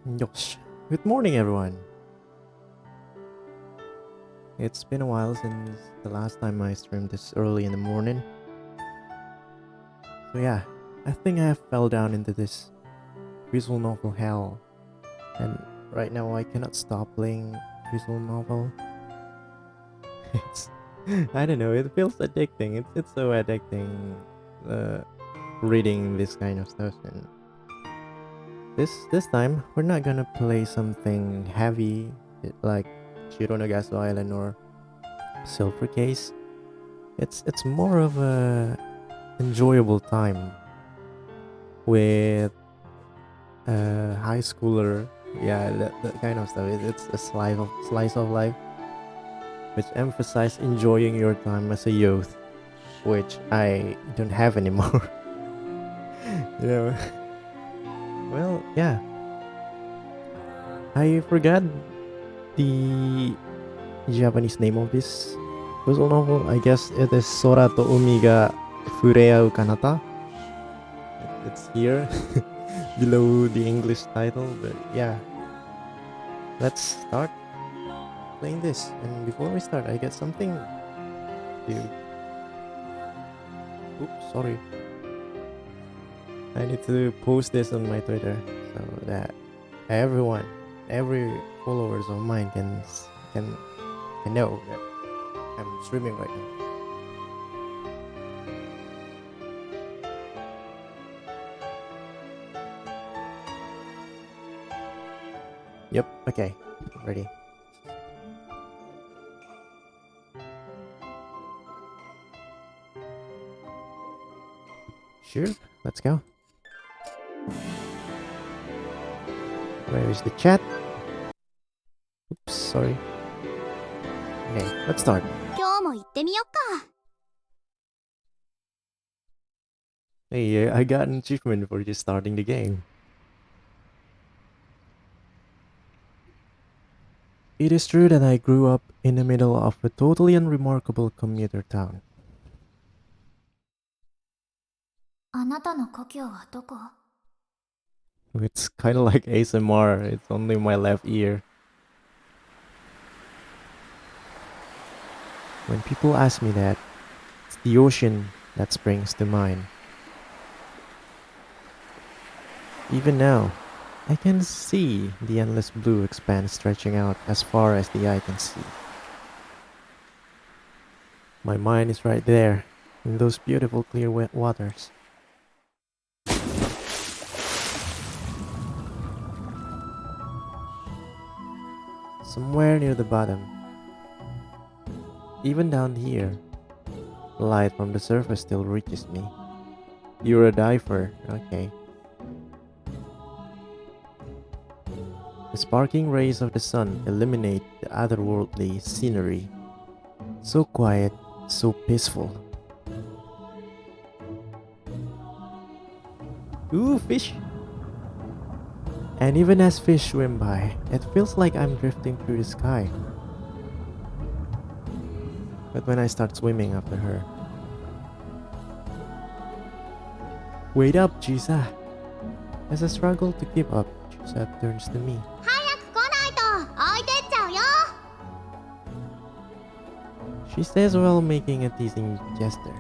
Yosh. Good morning, everyone. It's been a while since the last time I streamed this early in the morning. So yeah, I think I fell down into this visual novel hell, and right now I cannot stop playing visual novel. It's I don't know. It feels addicting. It's so addicting. Uh, Reading this kind of stuff, and this time we're not gonna play something heavy like Shironagasu Island or Silver Case. It's more of a enjoyable time with a high schooler. Yeah, that kind of stuff. It's a slice of life, which emphasize enjoying your time as a youth, which I don't have anymore. you know. Well, yeah. I forgot the Japanese name of this visual novel. I guess it is Sora to Umi ga Fureau Kanata. It's here below the English title, but yeah, let's start playing this. And before we start, I get something to. Oops, sorry. I need to post this on my Twitter so that everyone, every followers of mine can can know that I'm streaming right now. Yep. Okay. Ready. Sure. Let's go. Where is the chat? Oops. Sorry. Okay. Let's start. 今日も行ってみよっか。 Hey, I got an achievement for just starting the game. It is true that I grew up in the middle of a totally unremarkable commuter town. あなたの故郷はどこ？ It's kind of like ASMR, it's only my left ear. When people ask me that, it's the ocean that springs to mind. Even now, I can see the endless blue expanse stretching out as far as the eye can see. My mind is right there, in those beautiful clear wet waters. Somewhere near the bottom. Even down here, light from the surface still reaches me. You're a diver, okay. The sparkling rays of the sun illuminate the otherworldly scenery. So quiet, so peaceful. Ooh, fish! And even as fish swim by, it feels like I'm drifting through the sky. But when I start swimming after her... Wait up, Chisa! As I struggle to keep up, Chisa turns to me. 早く来ないと置いてっちゃうよ。 She says while making a teasing gesture.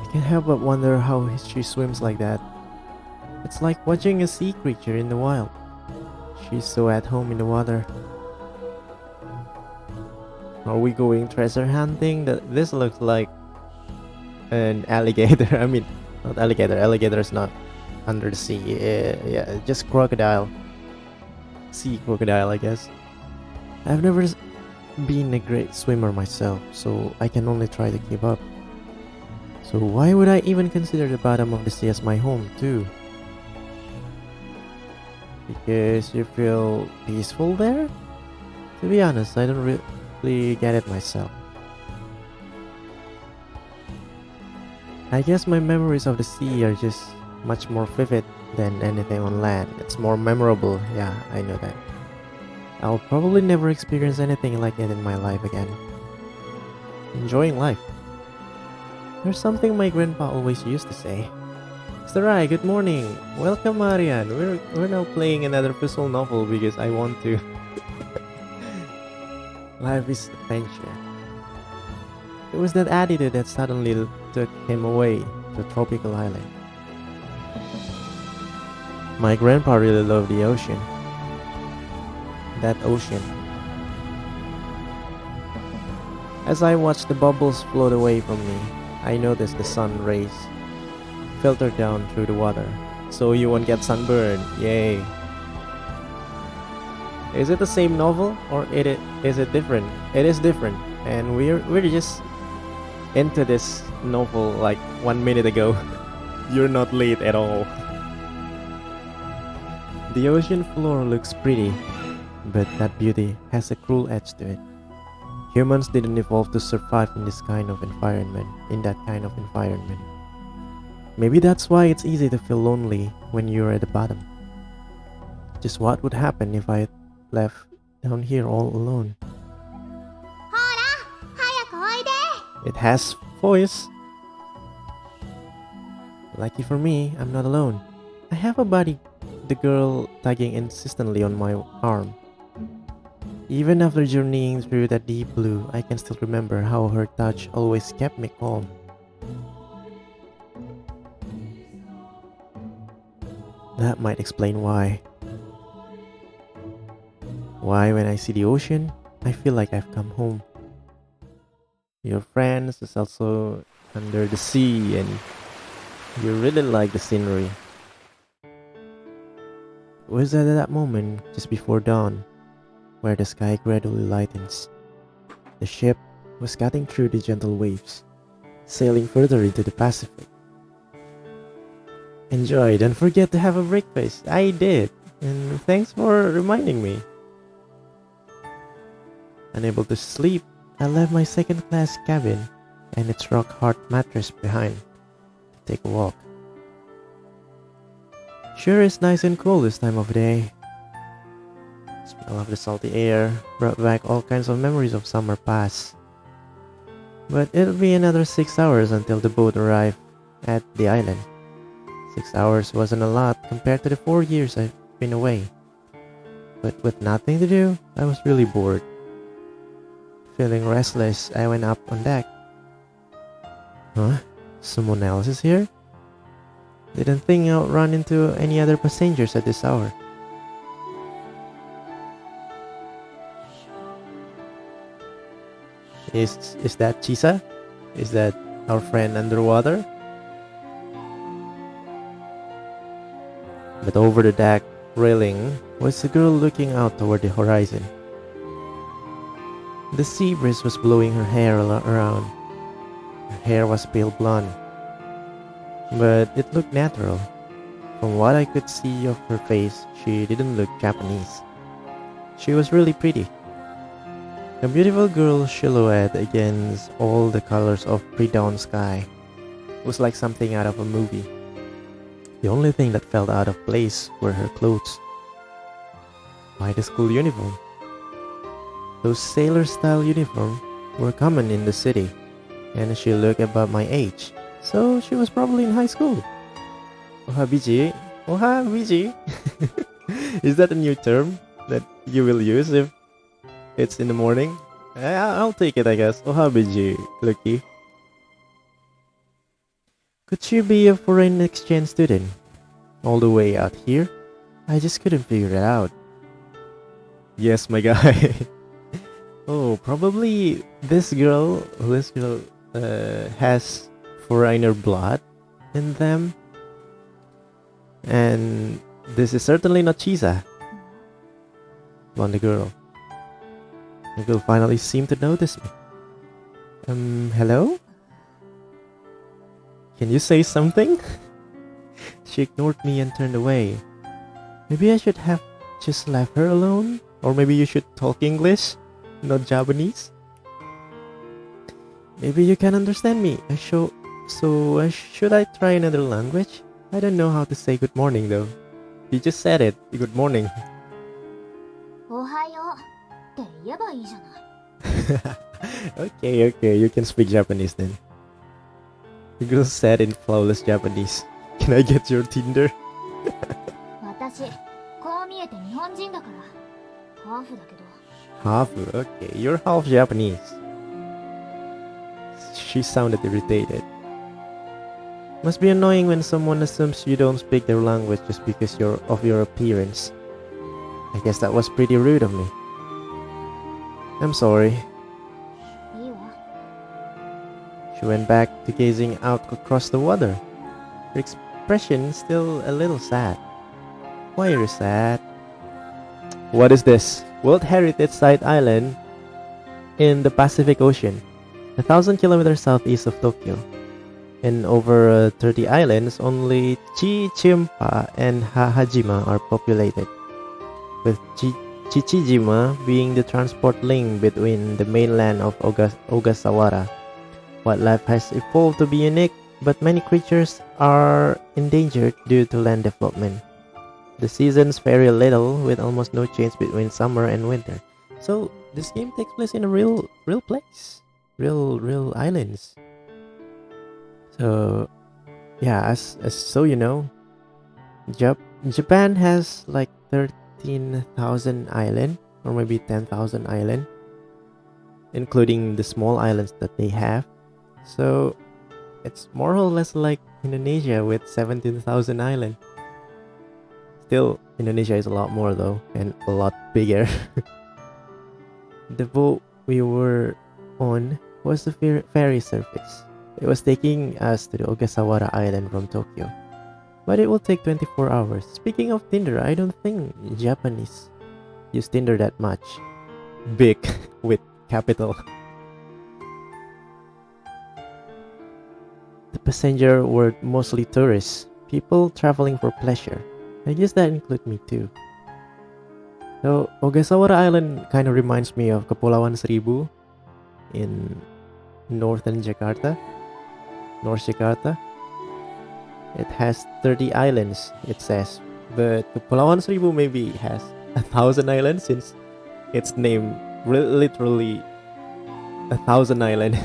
I can't help but wonder how she swims like that. It's like watching a sea creature in the wild. She's so at home in the water. Are we going treasure hunting? This looks like an alligator. I mean, not alligator. Alligator is not under the sea. Yeah, just crocodile. Sea crocodile, I guess. I've never been a great swimmer myself, so I can only try to keep up. So why would I even consider the bottom of the sea as my home, too? Because you feel peaceful there? To be honest, I don't really get it myself. I guess my memories of the sea are just much more vivid than anything on land. It's more memorable, yeah, I know that. I'll probably never experience anything like it in my life again. Enjoying life. There's something my grandpa always used to say. Sarai, good morning. Welcome, Marian. We're now playing another visual novel because I want to. Life is adventure. It was that attitude that suddenly took him away to a tropical island. My grandpa really loved the ocean. That ocean. As I watched the bubbles float away from me, I noticed the sun rays filter down through the water. So you won't get sunburned. Yay. Is it the same novel or is it different? It is different. And we're just into this novel like 1 minute ago. You're not late at all. The ocean floor looks pretty, but that beauty has a cruel edge to it. Humans didn't evolve to survive in this kind of environment, in that kind of environment. Maybe that's why it's easy to feel lonely when you're at the bottom. Just what would happen if I left down here all alone? ほら早くおいで It has voice. Lucky for me, I'm not alone. I have a buddy, the girl tugging insistently on my arm. Even after journeying through that deep blue, I can still remember how her touch always kept me calm. That might explain why. Why when I see the ocean, I feel like I've come home. Your friends is also under the sea and you really like the scenery. It was at that moment, just before dawn, where the sky gradually lightens. The ship was cutting through the gentle waves, sailing further into the Pacific. Enjoy, don't forget to have a breakfast. I did, and thanks for reminding me. Unable to sleep, I left my second-class cabin and its rock-hard mattress behind to take a walk. Sure is nice and cool this time of day. Smell of the salty air brought back all kinds of memories of summer past. But it'll be another 6 hours until the boat arrived at the island. 6 hours wasn't a lot compared to the 4 years I've been away. But with nothing to do, I was really bored. Feeling restless, I went up on deck. Huh? Someone else is here? Didn't think I'd run into any other passengers at this hour. Is that Chisa? Is that our friend underwater? But over the deck railing was a girl looking out toward the horizon. The sea breeze was blowing her hair around. Her hair was pale blonde, but it looked natural. From what I could see of her face, she didn't look Japanese. She was really pretty. A beautiful girl silhouette against all the colors of pre-dawn sky. It was like something out of a movie. The only thing that felt out of place were her clothes. Why the school uniform? Those sailor-style uniforms were common in the city, and she looked about my age, so she was probably in high school. Ohabiji? Ohabiji? Is that a new term that you will use if it's in the morning? I'll take it, I guess. Ohabiji, Lucky. Could she be a foreign exchange student? All the way out here? I just couldn't figure it out. Yes, my guy. Oh, probably this girl has foreigner blood in them. And this is certainly not Chisa. Blonde girl. The girl finally seemed to notice me. Hello? Can you say something? She ignored me and turned away. Maybe I should have just left her alone? Or maybe you should talk English, not Japanese? Maybe you can understand me. Should I try another language? I don't know how to say good morning though. You just said it. Good morning. おはようって言えばいいじゃない Okay, you can speak Japanese then. The girl said in flawless Japanese. Can I get your Tinder? 私こう見えて日本人だからハーフだけど Half? Okay, you're half Japanese. She sounded irritated. Must be annoying when someone assumes you don't speak their language just because of your appearance. I guess that was pretty rude of me. I'm sorry. いいわ She went back to gazing out across the water. Her expression still a little sad. Why are you sad? What is this? World Heritage Site Island in the Pacific Ocean, 1,000 kilometers southeast of Tokyo. In over 30 islands, only Chichimpa and Hajima are populated, with Chichijima being the transport link between the mainland of Ogasawara. Wildlife has evolved to be unique, but many creatures are endangered due to land development. The seasons vary little, with almost no change between summer and winter. So this game takes place in a real place, real islands. So yeah, as so you know, Japan has like 13,000 island or maybe 10,000 island, including the small islands that they have. So it's more or less like Indonesia with 17,000 island. Still, Indonesia is a lot more though, and a lot bigger. The boat we were on was the ferry service. It was taking us to the Ogasawara Island from Tokyo, but it will take 24 hours. Speaking of Tinder, I don't think Japanese use Tinder that much. Big with capital. The passenger were mostly tourists, people traveling for pleasure. I guess that include me too. So Ogasawara Island kind of reminds me of Kepulauan Seribu in North Jakarta. It has 30 islands, it says, but Kepulauan Seribu maybe has 1,000 islands since it's named literally 1,000 island.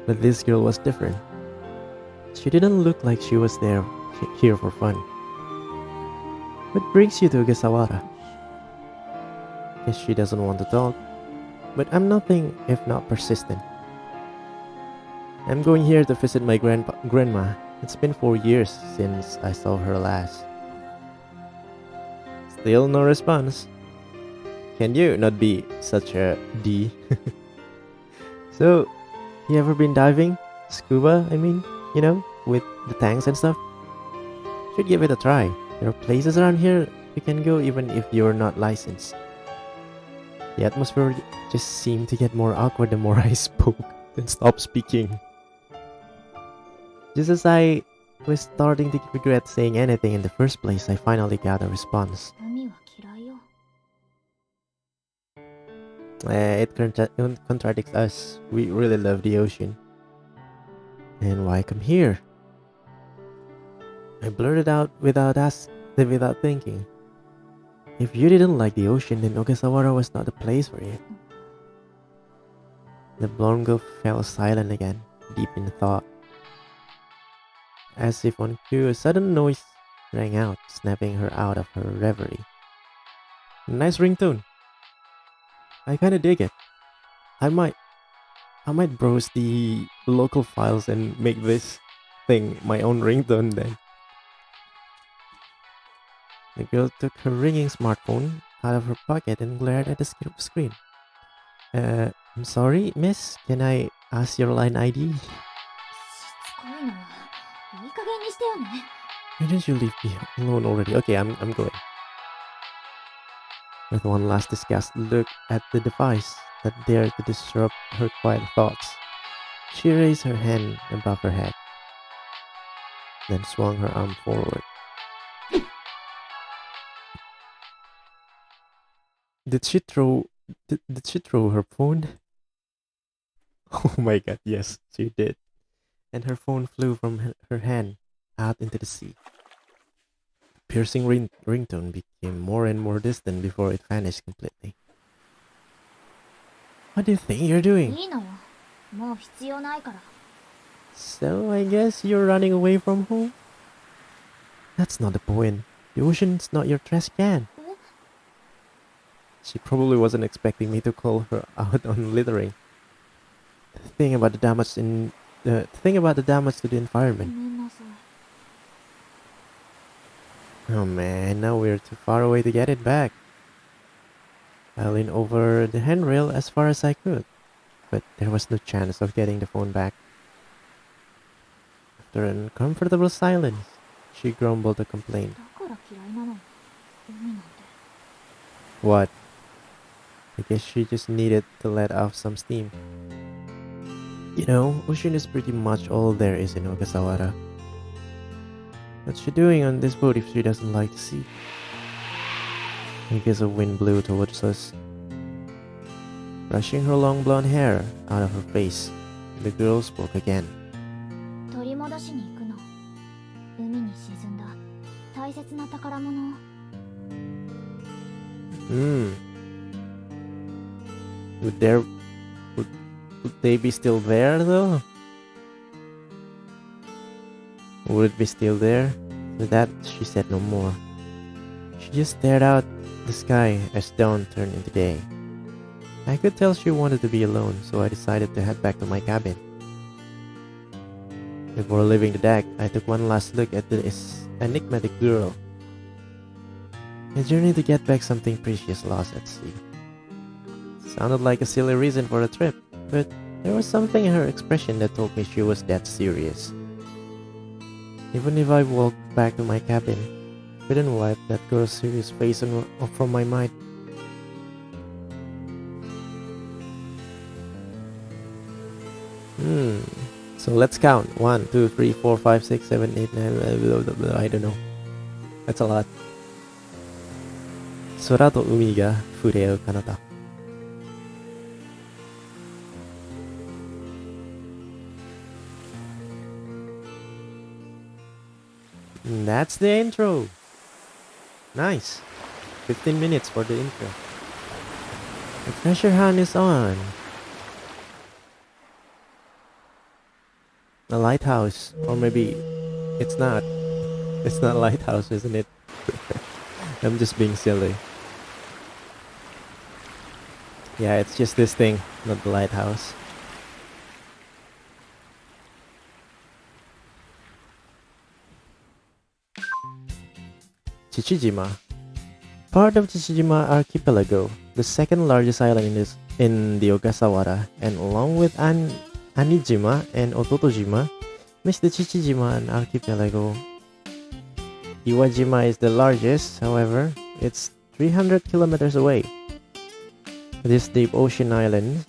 But this girl was different. She didn't look like she was here for fun. What brings you to Ogasawara? Guess she doesn't want to talk, but I'm nothing if not persistent. I'm going here to visit my grandma. It's been 4 years since I saw her last. Still no response. Can you not be such a D? So, you ever been diving? Scuba, I mean, with the tanks and stuff? Should give it a try. There are places around here you can go even if you're not licensed. The atmosphere just seemed to get more awkward the more I spoke, then stopped speaking. Just as I was starting to regret saying anything in the first place, I finally got a response. 海は嫌いよ It contradicts us. We really love the ocean. And why come here? I blurted out without thinking. If you didn't like the ocean, then Ogasawara was not the place for you. The blonde girl fell silent again, deep in thought. As if on cue, a sudden noise rang out, snapping her out of her reverie. Nice ringtone. I kinda dig it. I might browse the local files and make this thing my own ringtone then. The girl took her ringing smartphone out of her pocket and glared at the screen. I'm sorry, miss. Can I ask your line ID? しつこいな。いい加減にしてよね。 Why didn't you leave me alone already? Okay, I'm going. With one last disgust look at the device that dared to disrupt her quiet thoughts, she raised her hand above her head, then swung her arm forward. Did she throw her phone? Oh my god, yes, she did. And her phone flew from her hand out into the sea. The piercing ringtone became more and more distant before it vanished completely. What do you think you're doing? いいのよ。もう必要ないから。So I guess you're running away from home? That's not the point. The ocean's not your trash can. She probably wasn't expecting me to call her out on littering. Think about the damage in think about the damage to the ご environment. めんなさい。 Oh man, now we're too far away to get it back. I leaned over the handrail as far as I could, but there was no chance of getting the phone back. After an uncomfortable silence, she grumbled a complaint. だから嫌いなの。海なんて。 What? I guess she just needed to let off some steam. You know, ocean is pretty much all there is in Ogasawara. What's she doing on this boat if she doesn't like the sea? I guess a wind blew towards us, brushing her long blonde hair out of her face. The girl spoke again. 取り戻しに行くの。海に沈んだ大切な宝物を。 Hmm. Would there would, would they be still there though? Would it be still there? With that, she said no more. She just stared out the sky as dawn turned into day. I could tell she wanted to be alone, so I decided to head back to my cabin. Before leaving the deck, I took one last look at this enigmatic girl. A journey to get back something precious lost at sea. Sounded like a silly reason for a trip, but there was something in her expression that told me she was that serious. Even if I walked back to my cabin, I couldn't wipe that girl's serious face from my mind. So let's count. 1, 2, 3, 4, 5, 6, 7, 8, 9, blah, blah, blah, I don't know. That's a lot. Sora to umi ga Fureau Kanata. And that's the intro. Nice. 15 minutes for the intro. The treasure hunt is on. A lighthouse, or maybe it's not. It's not a lighthouse, isn't it? I'm just being silly. Yeah, it's just this thing, not the lighthouse. Chichijima. Part of Chichijima archipelago, the second largest island in the Ogasawara, and along with Anijima and Ototojima, makes the Chichijima archipelago. Iwajima is the largest, however, it's 300 kilometers away. These deep ocean islands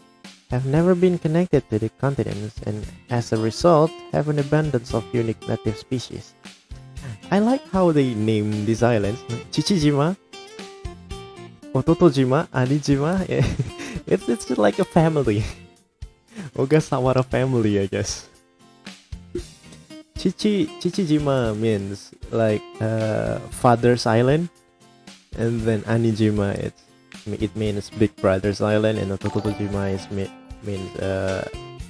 have never been connected to the continents and as a result have an abundance of unique native species. I like how they name these islands. Chichijima, Ototojima, Anijima. It's like a family. Ogasawara family, I guess. Chichijima means like father's island, and then Anijima it means big brother's island, and Ototojima means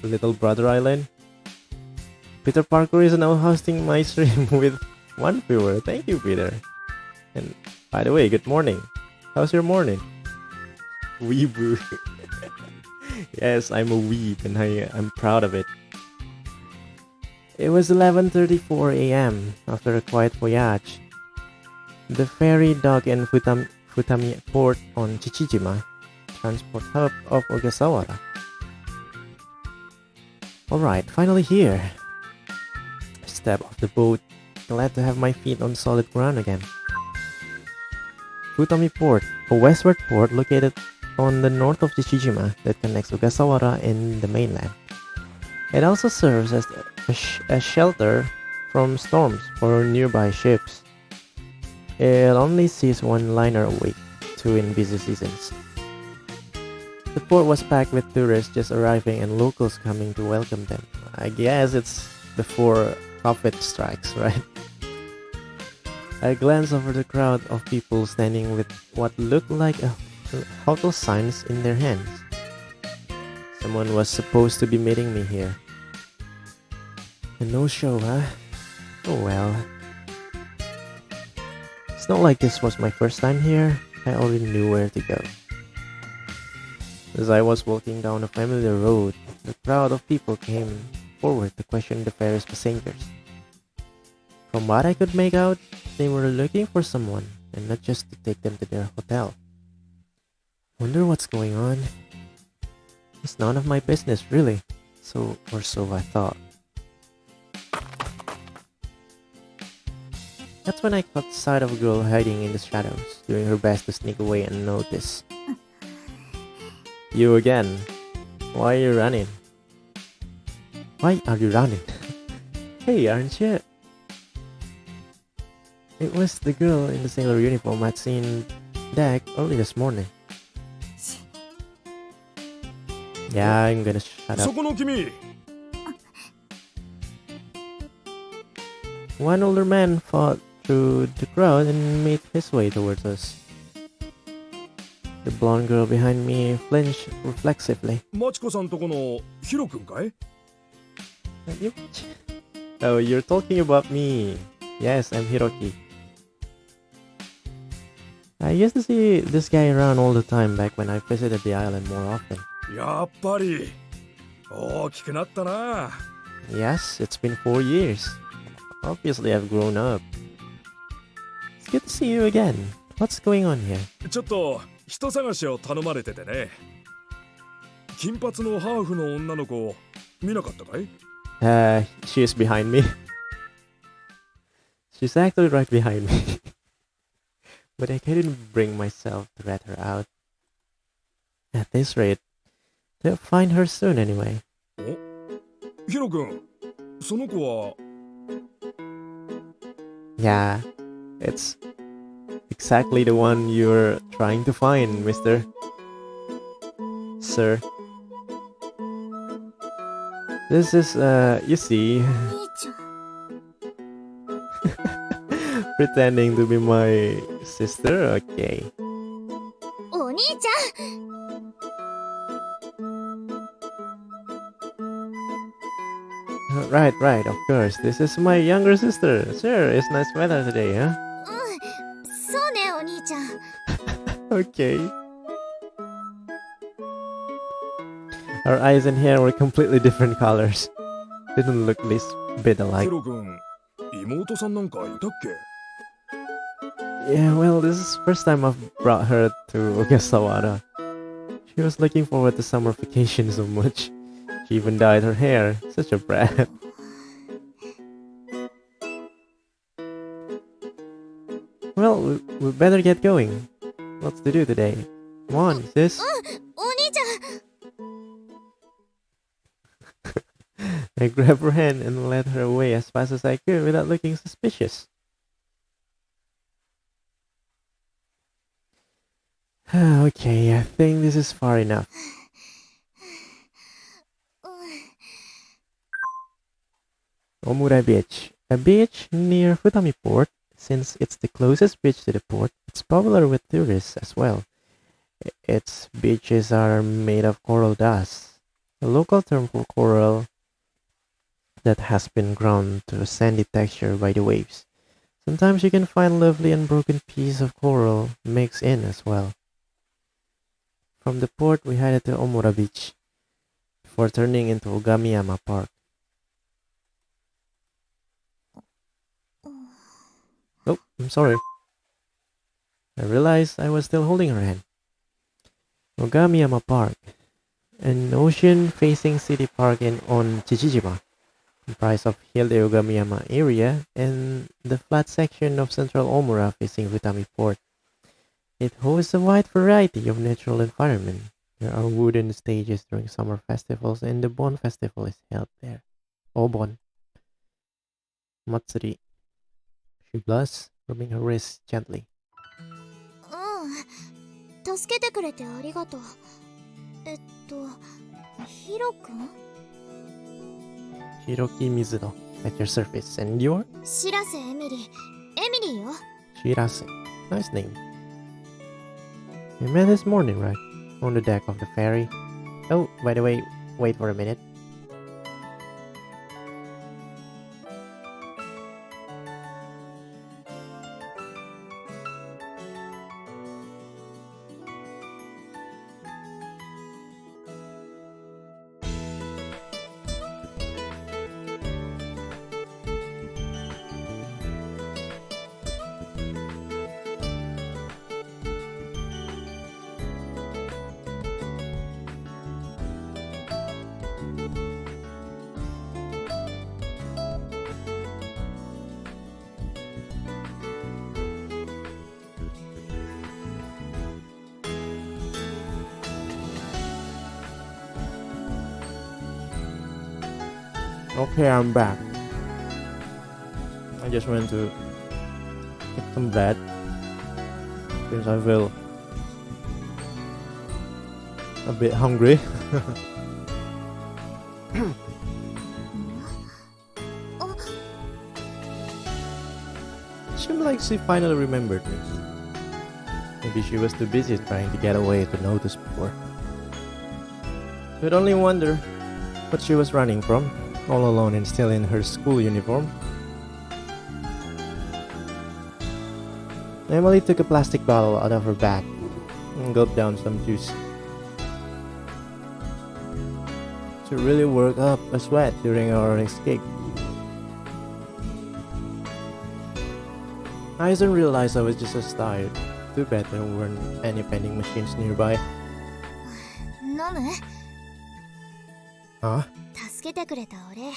little brother island. Peter Parker is now hosting my stream with one viewer. Thank you, Peter. And by the way, good morning. How's your morning? Weeboo. Yes, I'm a weeb, and I'm proud of it. It was 11:34 a.m. after a quiet voyage. The ferry docked in Futami Port on Chichijima, transport hub of Ogasawara. Alright, finally here. Step off the boat, glad to have my feet on solid ground again. Futami Port, a westward port located on the north of Chichijima that connects Ogasawara and the mainland. It also serves as a shelter from storms for nearby ships. It only sees one liner a week, 2 in busy seasons. The port was packed with tourists just arriving and locals coming to welcome them. I guess it's before COVID strikes, right? I glanced over the crowd of people standing with what looked like hotel signs in their hands. Someone was supposed to be meeting me here. A no-show, huh? Oh well. It's not like this was my first time here. I already knew where to go. As I was walking down a familiar road, the crowd of people came forward to question the ferry's passengers. From what I could make out, they were looking for someone, and not just to take them to their hotel. Wonder what's going on? It's none of my business, really. So I thought. That's when I caught sight of a girl hiding in the shadows, doing her best to sneak away unnoticed. You again. Why are you running? Why are you running? Hey, aren't you? It was the girl in the sailor uniform I'd seen deck early this morning. Yeah, I'm gonna shut up. One older man fought through the crowd and made his way towards us. The blonde girl behind me flinched reflexively. Oh, you're talking about me. Yes, I'm Hiroki. I used to see this guy around all the time back when I visited the island more often. Yes, it's been 4 years. Obviously, I've grown up. It's good to see you again. What's going on here? ちょっと人探しを頼まれててね。金髪のハーフの女の子見なかったかい？ She's behind me. She's actually right behind me. But I couldn't bring myself to rat her out. At this rate, they'll find her soon anyway. お、ヒロ君、その子は Yeah, it's exactly the one you're trying to find, mister. Sir. This is, you see, 兄ちゃん pretending to be my sister? Okay. お兄ちゃん Right, of course. This is my younger sister. Sure, it's nice weather today, huh? そうねお兄ちゃん Okay. Our eyes and hair were completely different colors. Didn't look this bit ヒ alike. ロ君、妹さんなんかいたっけ？ Yeah, well, this is the first time I've brought her to Ogasawara. She was looking forward to summer vacation so much. She even dyed her hair. Such a brat. Well, we better get going. Lots to do today. Come on, sis. お兄ちゃん I grabbed her hand and led her away as fast as I could without looking suspicious. Okay, I think this is far enough. Omura Beach. A beach near Futami Port. Since it's the closest beach to the port, it's popular with tourists as well. Its beaches are made of coral dust, a local term for coral that has been ground to a sandy texture by the waves. Sometimes you can find lovely unbroken piece of coral mixed in as well. From the port, we headed to Omura Beach before turning into Ogamiyama Park. Oh, I'm sorry. I realized I was still holding her hand. Ogamiyama Park, an ocean-facing city park on Chichijima, comprised of Hill de Ogamiyama area and the flat section of central Omura facing Futami Port. It hosts a wide variety of natural environment. There are wooden stages during summer festivals and the Bon Festival is held there. Obon. Matsuri. She blushed, rubbing her wrist gently. うん助けてくれてありがとうヒロ君 Hiroki Mizuno, at your service. And you're? 白瀬エミリーよ Shirase. Nice name. We met this morning, right? On the deck of the ferry. Oh, by the way, wait for a minute. Okay, I'm back. I just went to get some bread since I feel a bit hungry. Seemed like she finally remembered me. Maybe she was too busy trying to get away to notice before. Could only wonder what she was running from, all alone and still in her school uniform. Emily took a plastic bottle out of her bag and gulped down some juice. She really worked up a sweat during our escape. I didn't realize I was just as tired. Too bad there weren't any vending machines nearby. 飲む Huh? 助けてくれたお礼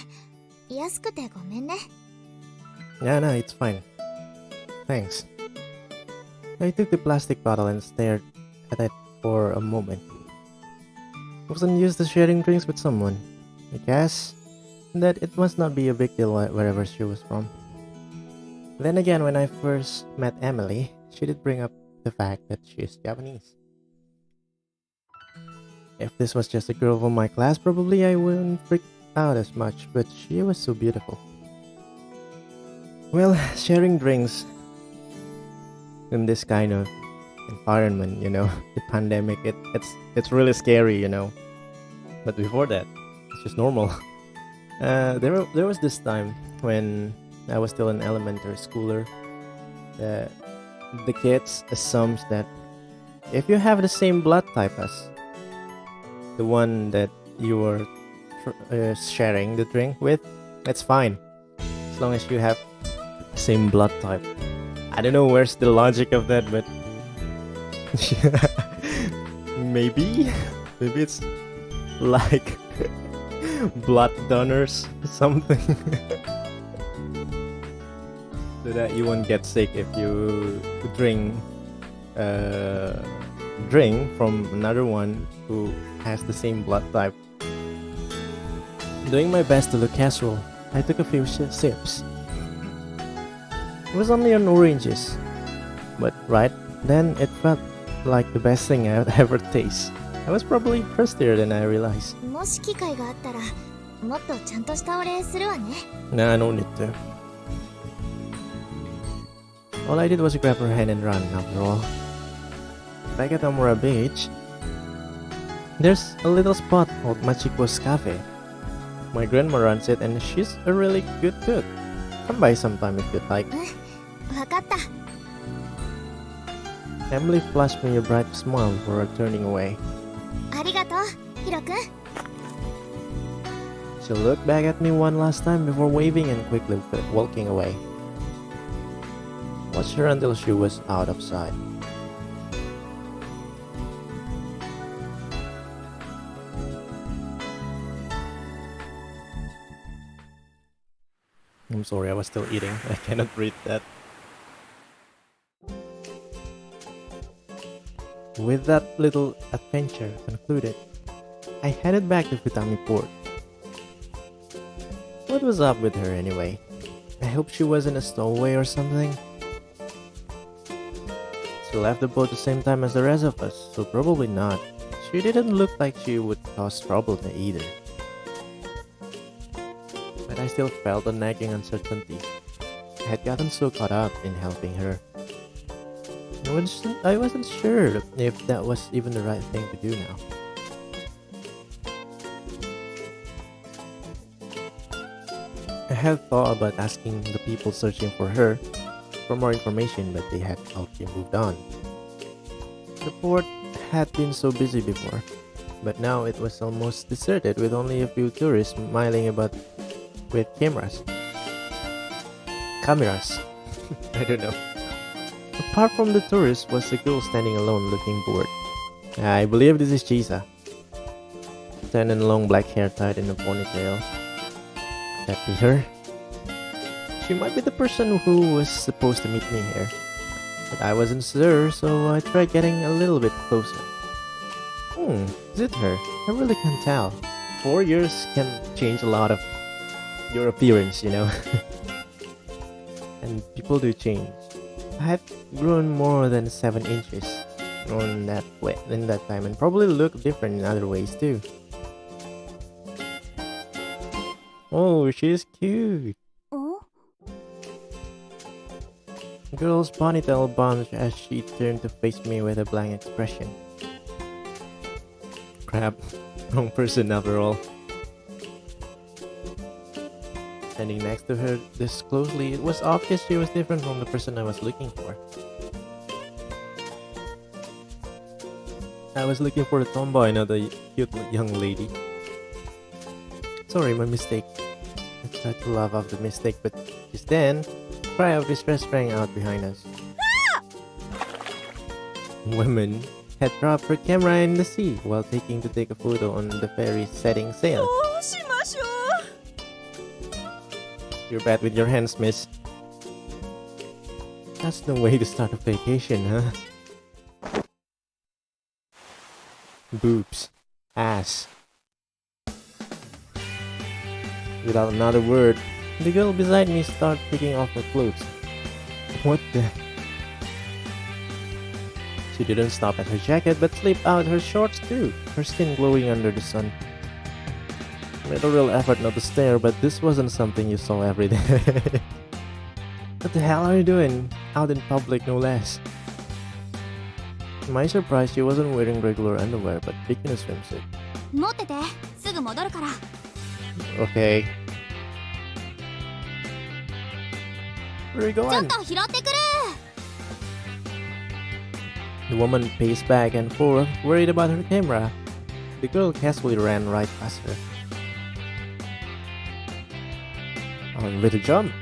安くてごめんね Yeah, no, it's fine. Thanks. I took the plastic bottle and stared at it for a moment. I wasn't used to sharing drinks with someone. I guess that it must not be a big deal wherever she was from. Then again, when I first met Emily, she did bring up the fact that she is Japanese. If this was just a girl from my class, probably I wouldn't freak out as much, but she was so beautiful. Well, sharing drinks in this kind of environment, the pandemic, it's really scary, But before that, it's just normal. There was this time when I was still an elementary schooler. The kids assumes that if you have the same blood type as the one that you were sharing the drink with, that's fine, as long as you have the same blood type. I don't know where's the logic of that, but maybe it's like blood donors something. So that you won't get sick if you drink from another one who has the same blood type. Doing my best to look casual, I took a few sips. It was only on oranges, but right then it felt like the best thing I'd ever tasted. I was probably thirstier than I realized. もし機会があったらもっとちゃんとしたお礼するわね Nah, no need to. All I did was grab her hand and run, after all. Back at Amura Beach, there's a little spot called Machiko's Cafe. My grandma runs it and she's a really good cook. Come by sometime if you'd like. わかった Emily flashed me a bright smile before turning away. ありがとうヒロくん She looked back at me one last time before waving and quickly walking away. Watched her until she was out of sight. I'm sorry, I was still eating. I cannot read that. With that little adventure concluded, I headed back to Futami Port. What was up with her anyway? I hope she wasn't a stowaway or something. She left the boat the same time as the rest of us, so probably not. She didn't look like she would cause trouble either. But I still felt a nagging uncertainty. I had gotten so caught up in helping her. I wasn't sure if that was even the right thing to do now. I had thought about asking the people searching for her for more information, but they had already moved on. The port had been so busy before, but now it was almost deserted with only a few tourists milling about with cameras. I don't know. Apart from the tourists was a girl standing alone looking bored. I believe this is Chisa. Standing long black hair tied in a ponytail. That be her? She might be the person who was supposed to meet me here. But I wasn't sure, so I tried getting a little bit closer. Is it her? I really can't tell. 4 years can change a lot of your appearance, you know. And people do change. I have grown more than 7 inches on that in that time, and probably look different in other ways too. Oh, she's cute. お Girl's ponytail bunched as she turned to face me with a blank expression. Crap, wrong person after all. Standing next to her this closely, it was obvious she was different from the person I was looking for. I was looking for a tomboy, not a cute young lady. Sorry, my mistake. I tried to laugh off the mistake, but just then, a cry of distress rang out behind us. Woman had dropped her camera in the sea while taking to take a photo on the ferry setting sail. どうしましょ You're bad with your hands, miss. That's no way to start a vacation, huh? Boobs. Ass. Without another word, the girl beside me started taking off her clothes. What the? She didn't stop at her jacket but slipped out her shorts too, her skin glowing under the sun. Made a real effort not to stare, but this wasn't something you saw every day. What the hell are you doing? Out in public, no less. To my surprise, she wasn't wearing regular underwear but bikini swimsuit. う持っててすぐ戻るから Okay. Where are you ちょっ going? と拾ってくる The woman paced back and forth, worried about her camera. The girl casually ran right past her. With a jump.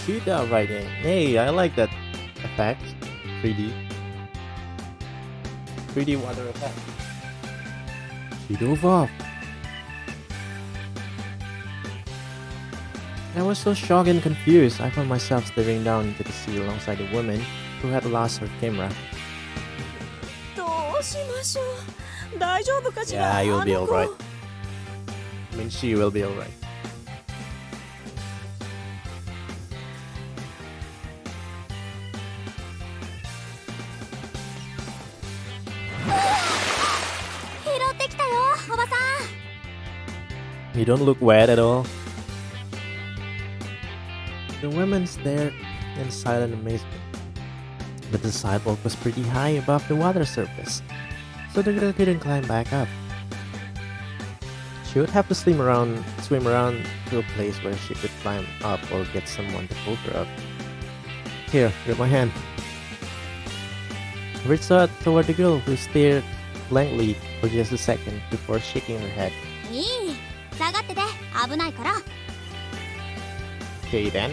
She dove right in. Hey, I like that effect. 3D. 3D water effect. She dove off. I was so shocked and confused, I found myself staring down into the sea alongside a woman who had lost her camera. うどうしましょう大丈夫かしら Yeah, you'll be あの子 alright. I mean, she will be alright. You don't look wet at all. The women stared in silent amazement. But the sidewalk was pretty high above the water surface, so the girl couldn't climb back up. She would have to swim around to a place where she could climb up or get someone to pull her up. Here, grab my hand. I reached out toward the girl who stared blankly for just a second before shaking her head. いい下がってて危ないから Okay then.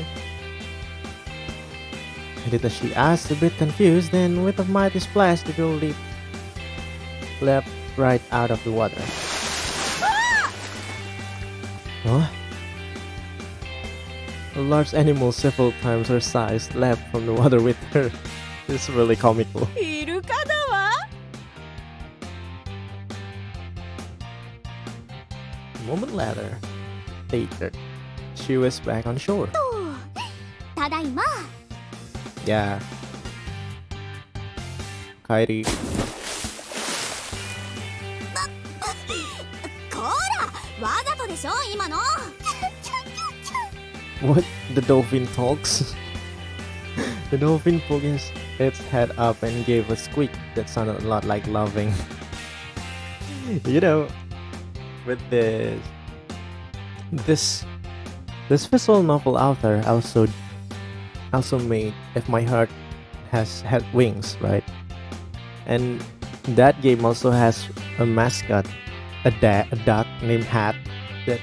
I did as she asked, a bit confused, then with a mighty splash the girl leapt right out of the water. Huh? A large animal several times her size leapt from the water with her. It's really comical. イルカだわ A moment later, she was back on shore. ただいま Yeah. Kairi. こらわざとでしょ今の What? The dolphin talks? The dolphin poked its head up and gave a squeak that sounded a lot like laughing. You know, with this visual novel author also made If My Heart Has Had Wings, right? And that game also has a mascot, a duck named Hat that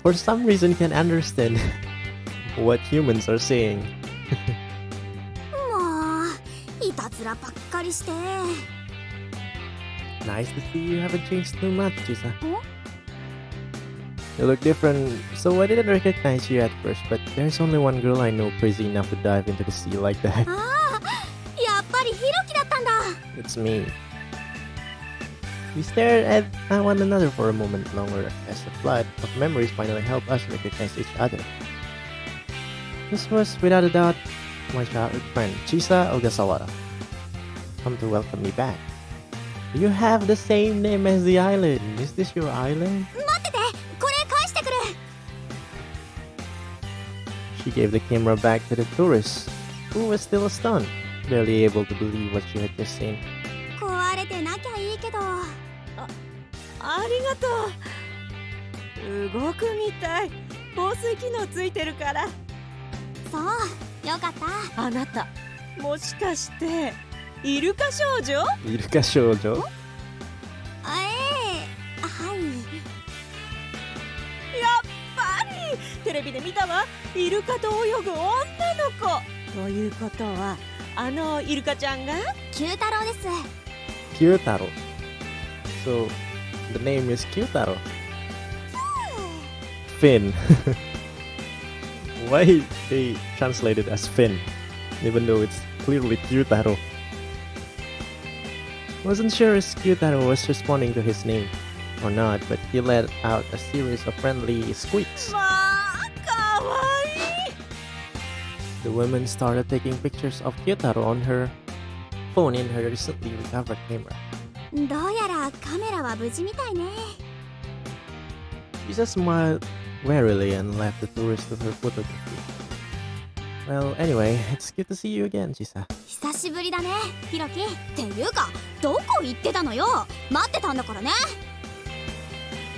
for some reason can understand what humans are saying. もういたずらばっかりして Nice to see you haven't changed too much, Chisa. Huh? You look different, so I didn't recognize you at first, but there's only one girl I know crazy enough to dive into the sea like that. ああやっぱりヒロキだったんだ It's me. We stared at one another for a moment longer as the flood of memories finally helped us recognize each other. This was, without a doubt, my childhood friend, Chisa Ogasawara. Come to welcome me back. You have the same name as the island. Is this your island? 待ってて、これ返してくる。 She gave the camera back to the tourist, who was still stunned, barely able to believe what she had just seen. 壊れてなきゃいいけど。ありがとう。動くみたい。防水機能ついてるから。そう、よかった。あなた、もしかしてイルカ少女？イルカ少女？はい。やっぱりテレビで見たわ。イルカと泳ぐ女の子。ということは、あのイルカちゃんが九太郎です。Kyutaro. So, the name is Kyutaro. Finn. Why they translated as Finn, even though it's clearly Kyutaro? Wasn't sure if Kyutaro was responding to his name or not, but he let out a series of friendly squeaks. まあ、かわいい。 The woman started taking pictures of Kyutaro on her phone in her recently recovered camera. どうやらカメラは無事みたいね。She just smiled warily and left the tourist to her photography. Well, anyway, it's good to see you again, Chisa. 久しぶりだね、ヒロキ。っていうか、どこ行ってたのよ。待ってたんだからね。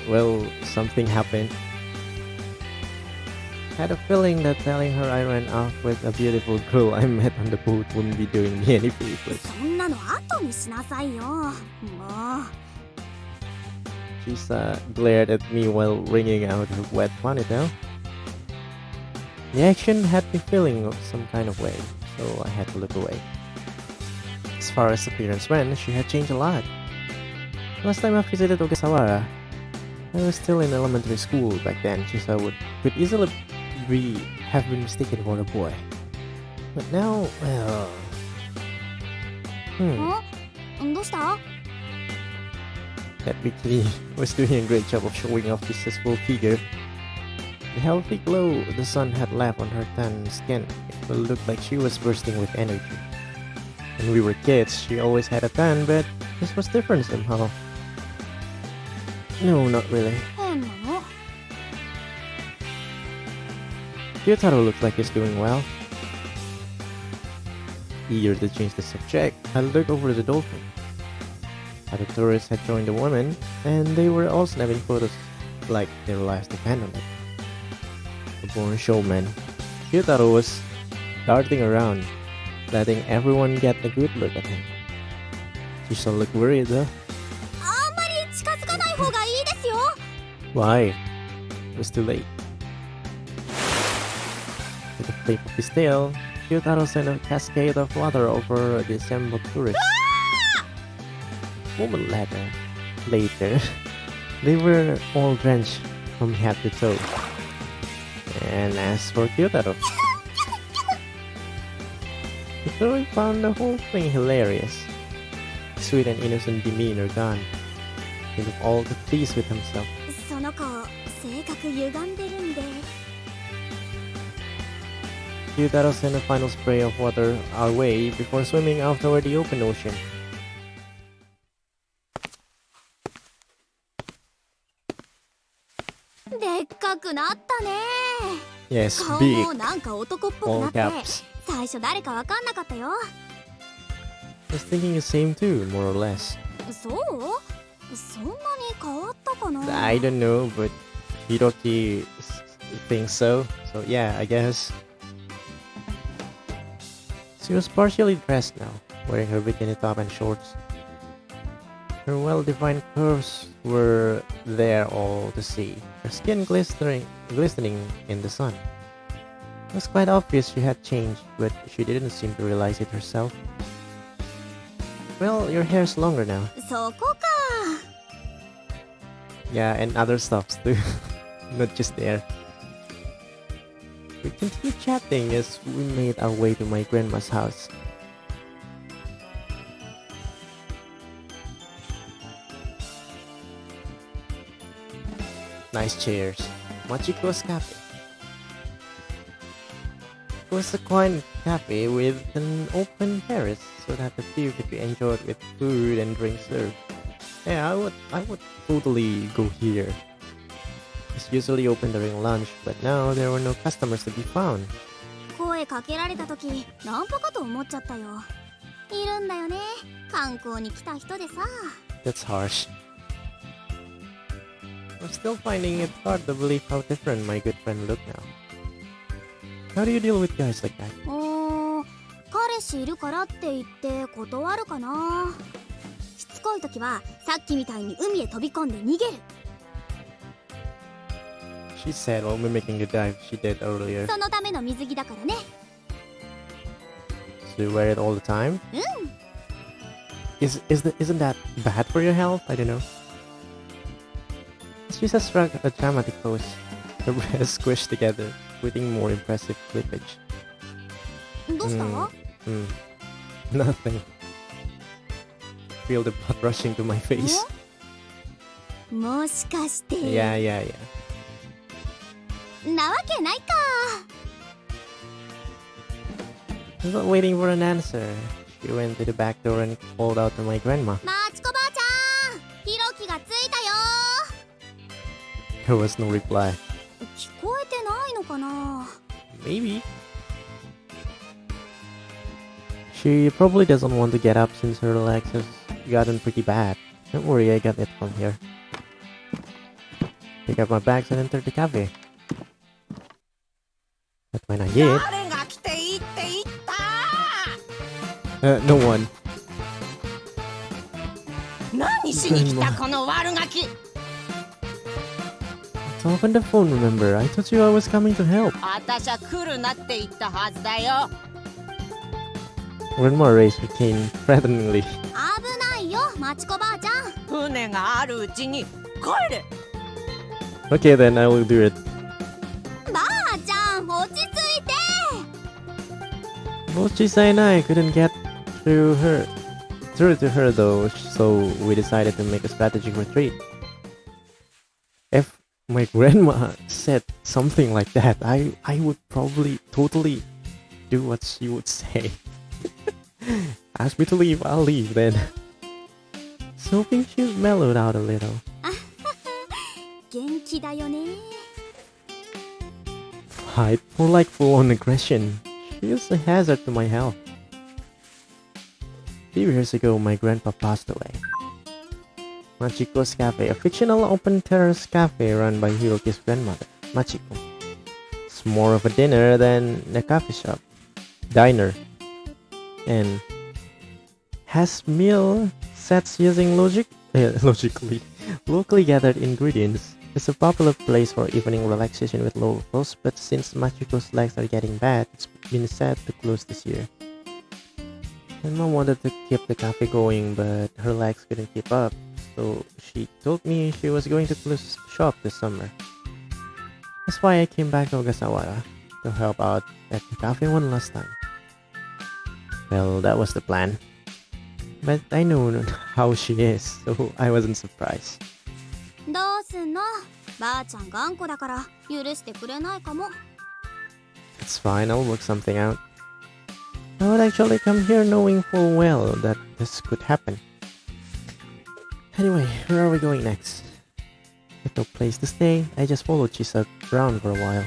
Well, something happened. Had a feeling that telling her I ran off with a beautiful girl I met on the boat wouldn't be doing me any favors. そんなの後にしなさいよ。もう。Chisa glared at me while wringing out her wet ponytail. The action had me feeling some kind of way, so I had to look away. As far as appearance went, she had changed a lot. Last time I visited Ogasawara, I was still in elementary school back then. Chisa could easily have been mistaken for a boy. But now, well...どうした？ That bikini was doing a great job of showing off Chisa's full figure. The healthy glow the sun had left on her tan skin, it looked like she was bursting with energy. When we were kids, she always had a tan, but this was different somehow. No, not really. 変なの。Kyutaro looked like he's doing well. Eager to change the subject, I looked over the dolphin. Other tourists had joined the women, and they were all snapping photos like their lives depend on it. The born showman, Kyutaro was darting around, letting everyone get a good look at him. Chisa looked worried though. あんまり近づかない方がいいですよ。 Why? It was too late. With a flip of his tail, Kyutaro sent a cascade of water over the assembled tourists. A moment later, they were all drenched from head to toe. And as for Kyutaro, he found the whole thing hilarious. Sweet and innocent demeanor gone. He looked all too pleased with himself. その子、性格歪んでるんで。Kyutaro sent a final spray of water our way before swimming off toward the open ocean. でっかくなったね。 Yes, 顔 big. もなんか男っぽく All なって。 caps. 最初誰かわかんなかったよ。 I was thinking the same too, more or less. そう？そんなに変わったかな。 I don't know, but Hiroki thinks so. So yeah, I guess. She was partially dressed now, wearing her bikini top and shorts. Her well-defined curves were there all to see, her skin glistening in the sun. It was quite obvious she had changed, but she didn't seem to realize it herself. Well, your hair's longer now. そこか。 Yeah, and other stuffs too. Not just there. We continued chatting as we made our way to my grandma's house. Nice chairs. Machiko's Cafe. It was a quiet cafe with an open terrace so that the view could be enjoyed with food and drinks served. Yeah, I would totally go here. It's usually open during lunch, but now there were no customers to be found. 声かけられた時ナンパかと思っちゃったよ。いるんだよね、観光に来た人でさ。 That's harsh. I'm still finding it hard to believe how different my good friend look now. How do you deal with guys like that? 彼氏いるからって言って断るかな。しつこい時はさっきみたいに海へ飛び込んで逃げる。 She said while mimicking the dive she did earlier. そのための水着だからね。 So you wear it all the time? うん。 Isn't that bad for your health? I don't know. She's a struck a dramatic pose. Her breasts squished together, putting more impressive cleavage. どうした？ Nothing. Feel the blood rushing to my face. もしかして。 Yeah. なわけないか。 I'm not waiting for an answer. She went to the back door and called out to my grandma. マチコばあちゃん、ひろきが着いたよ。 There was no reply. 聞こえてないのかな。 Maybe. She probably doesn't want to get up since her legs have gotten pretty bad. Don't worry, I got it from here. Pick up my bags and enter the cafe. But when I did, 誰が来ていいって言った？ no one. 何しに来たこの悪ガキ。 Talk on the phone, remember? I told you I was coming to help. 私は来るなって言ったはずだよ。 Grandma raised her cane threateningly. 危ないよ、マチコばあちゃん。船があるうちに帰れ。 Okay then, I will do it. ばあちゃん、落ち着いて。 Mochi-san and I couldn't get through to her though, so we decided to make a strategic retreat. If my grandma said something like that, I would probably totally do what she would say. Ask me to leave, I'll leave then. So hoping she's mellowed out a little. 元気だよね。 Fight, more like full-on aggression. She is a hazard to my health. A few years ago, my grandpa passed away. Machiko's Cafe, a fictional open terrace cafe run by Hiroki's grandmother, Machiko. It's more of a dinner than a coffee shop. Diner. And has meal sets using locally gathered ingredients. It's a popular place for evening relaxation with locals, but since Machiko's legs are getting bad, it's been set to close this year. My mom wanted to keep the cafe going, but her legs couldn't keep up, so she told me she was going to close shop this summer. That's why I came back to Ogasawara to help out at the cafe one last time. Well, that was the plan. But I know how she is, so I wasn't surprised. どうすんの？ばあちゃん頑固だから許してくれないかも。 It's fine, I'll work something out. I would actually come here knowing full well that this could happen. Anyway, where are we going next? With no place to stay, I just followed Chisa around for a while.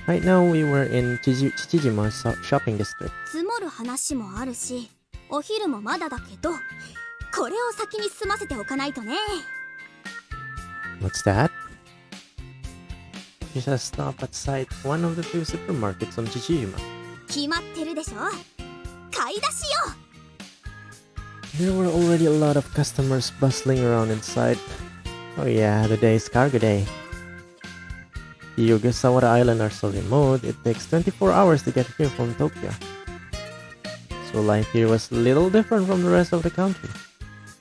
Right now, we were in Chichijima's shopping district. 積もる話もあるし、お昼もまだだけど、これを先に済ませておかないとね。 What's that? Chisa stopped at sight one of the few supermarkets on Chichijima. 決まってるでしょ。買い出しよ。 There were already a lot of customers bustling around inside. Oh yeah, the day is cargo day. The Ogasawara Island are so remote, it takes 24 hours to get here from Tokyo. So life here was a little different from the rest of the country.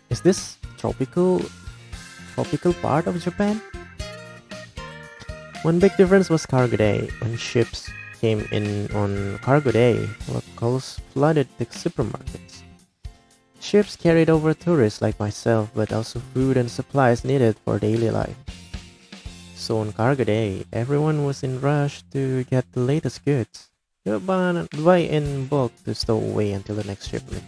Is this tropical part of Japan? One big difference was cargo day. When ships came in on cargo day, locals flooded the supermarkets. Ships carried over tourists like myself, but also food and supplies needed for daily life. So on cargo day, everyone was in rush to get the latest goods. To buy in bulk to stow away until the next shipment.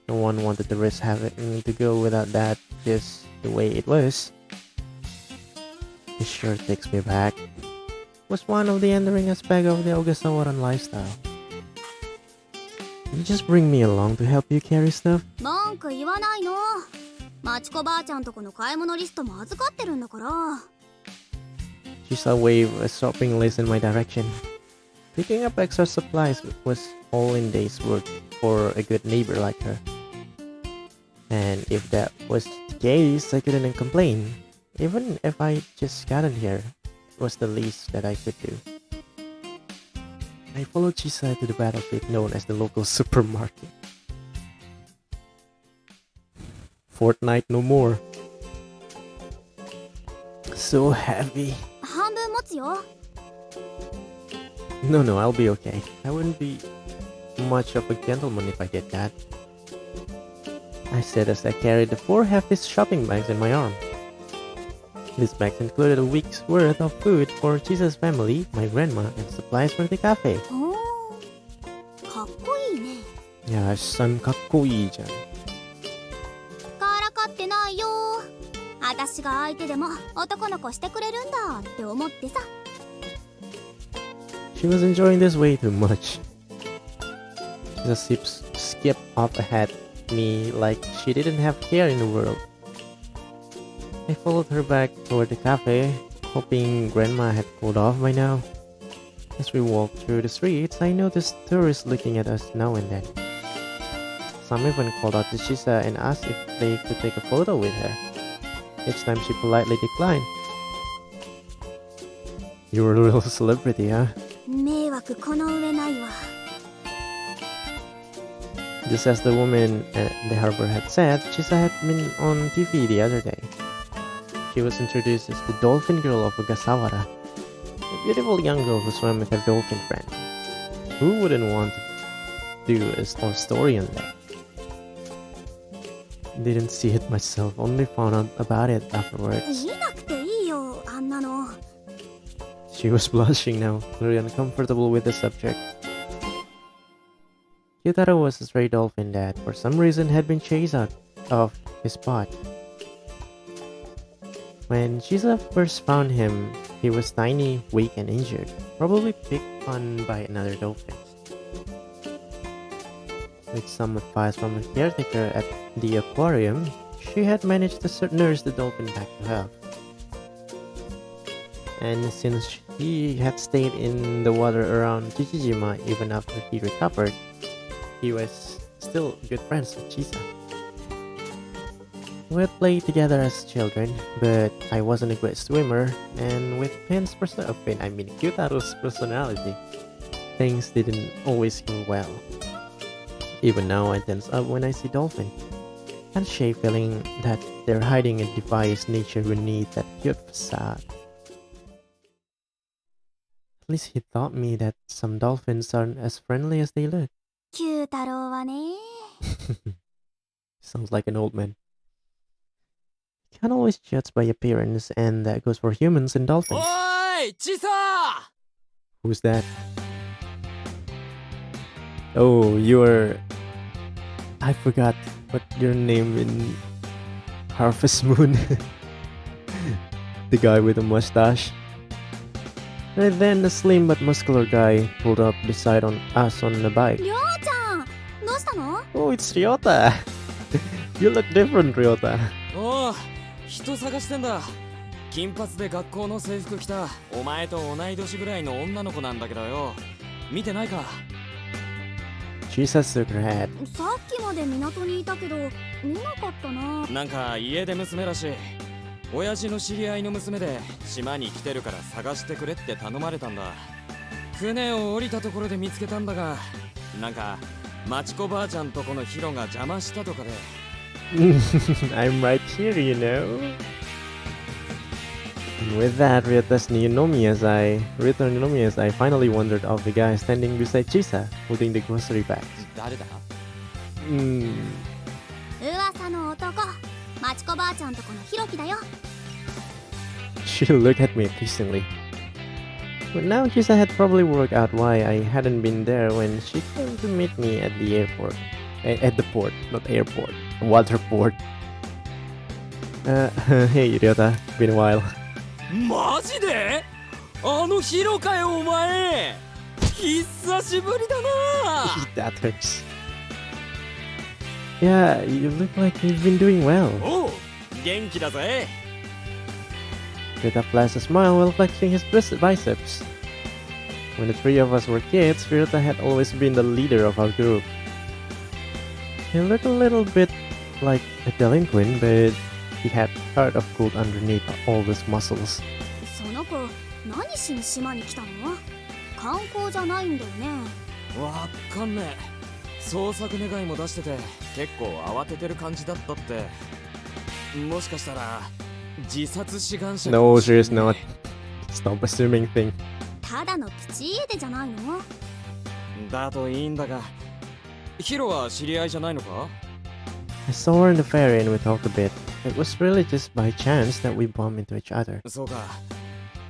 No one wanted to risk having to go without that just the way it was. It sure takes me back. Was one of the enduring aspects of the Ogasawaran lifestyle. You just bring me along to help you carry stuff? 文句言わないの。まちこばあちゃんとこの買い物リストも預かってるんだから。Chisa waved a shopping list in my direction. Picking up extra supplies was all in day's work for a good neighbor like her. And if that was the case, I couldn't complain. Even if I just gotten here, it was the least that I could do. I followed Chisa to the battlefield known as the local supermarket. Fortnite no more. So heavy. 半分持つよ。No, I'll be okay. I wouldn't be much of a gentleman if I did that. I said as I carried the 4 hefty shopping bags in my arm. These bags included a week's worth of food for Chisa's family, my grandma, and supplies for the cafe. おー、かっこいいね。いや、son かっこいいじゃん。からかってないよ。私が相手でも男の子してくれるんだって思ってさ。She was enjoying this way too much. Chisa skipped off ahead of me like she didn't have care in the world. I followed her back toward the cafe, hoping Grandma had cooled off by now. As we walked through the streets, I noticed tourists looking at us now and then. Some even called out to Chisa and asked if they could take a photo with her. Each time she politely declined. You're a real celebrity, huh? 迷惑この上ないわ。Just as the woman at the harbor had said, Chisa had been on TV the other day. She was introduced as the dolphin girl of Ogasawara, a beautiful young girl who swam with her dolphin friend. Who wouldn't want to do a story on that? Didn't see it myself, only found out about it afterwards. 見なくていいよ、あんなの。She was blushing now, very uncomfortable with the subject. Kyutaro was a stray dolphin that, for some reason, had been chased out of his spot. When Chisa first found him, he was tiny, weak, and injured, probably picked on by another dolphin. With some advice from a caretaker at the aquarium, she had managed to nurse the dolphin back to health. And since he had stayed in the water around Chichijima even after he recovered, he was still good friends with Chisa. We had played together as children, but I wasn't a great swimmer, and with Kyutaro's personality, things didn't always go well. Even now, I tense up when I see dolphin. Can't shake feeling that they're hiding a devious nature beneath that cute facade. At least he taught me that some dolphins aren't as friendly as they look. キュー太郎はね。Sounds like an old man. Can't always judge by appearance, and that goes for humans and dolphins. Oi, Chisa! Who's that? Oh, you're... I forgot what your name in Harvest Moon. The guy with the mustache. Right then, the slim but muscular guy pulled up beside us on the bike. りょうちゃん、どうしたの？ Oh, it's Ryota! You look different, Ryota. おう、人探してんだ。金髪で学校の制服着たお前と同い年ぐらいの女の子なんだけどよ。見てないか？ Chisa shook her head. さっきまで港にいたけど、見なかったな。なんか家出娘らしい。親父の知り合いの娘で島に来てるから探してくれって頼まれたんだ。船を降りたところで見つけたんだが、なんかマチコばあちゃんとこのヒロが邪魔したとかで。I'm right here, you know. And with that, Ryuta's Niyonomi as I finally wandered off the guy standing beside Chisa, holding the grocery bags. 誰だ？噂の男、マチコばあちゃんとこのヒロキだよ。She looked at me accusingly. But now Chisa had probably worked out why I hadn't been there when she came to meet me at the airport. At the port, not airport. Water port. Hey Ryota, been a while. マジであのヒロかよお前久しぶりだな That hurts. Yeah, you look like you've been doing well. おう元気だぜ Ryota flashed a smile while flexing his biceps. When the three of us were kids, Ryota had always been the leader of our group. He looked a little bit like a delinquent, but he had heart of gold underneath all those muscles. その子何しに島に来たの？観光じゃないんだよね。わかんねえ捜索願いも出してて結構慌ててる感じだったってもしかしたら自殺志願者 No, she is not. Stop assuming thing. ただのプチ家出じゃないの？だといいんだがヒロは知り合いじゃないのか I saw her in the ferry and we talked a bit. It was really just by chance that we bumped into each other. そうか